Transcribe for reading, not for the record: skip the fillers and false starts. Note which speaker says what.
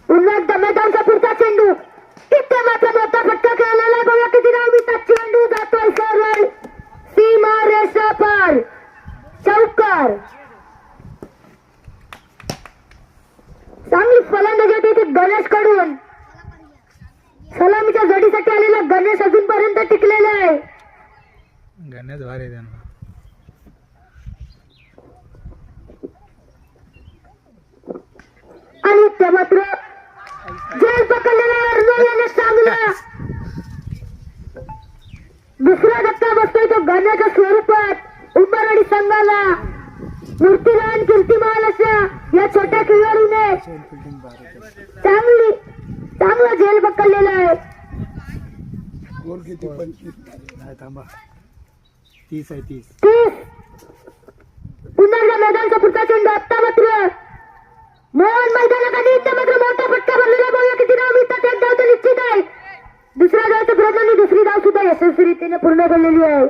Speaker 1: पुन्हा एकदा मैदानचा पुढचा चेंडू इथे मात्र मोठा फटका खेळलेला आहे. बघूया किती धाव मिळतात. चेंडू जातोय सरळ सीमा रेषा पार. चौकार. चांगली फलंदाजी होती इथे गणेश कडून. सलामीच्या जोडीसाठी आलेला गणेश अजूनपर्यंत टिकलेला आहे.
Speaker 2: गणेश भारी त्यांना
Speaker 1: आणि ते मात्र जेल पकडलेला अर्जुन याने चांगला दुसरा धक्का बसतोय तो गण्याच्या स्वरूपात उंबरवाडी संघाला. मूर्तीलान कीर्तिमान अशा या छोट्या खेळाडूने चांगला झेल पकडलेला आहे.
Speaker 3: गोल किती 25
Speaker 2: नाही थांबा 30 आहे 30.
Speaker 1: पुन्हा एकदा मैदानचा पुढचा चेंडू. आत्ता मात्र मोहन मैदानाखाली इथे मात्र मोठा फटका भरलेला. बघूया किती धाव मिळतात. एक धाव तर निश्चित आहे. दुसऱ्या धावचा प्रयत्न दुसरी धाव सुद्धा यशस्वीरित्याने पूर्ण केलेली आहे.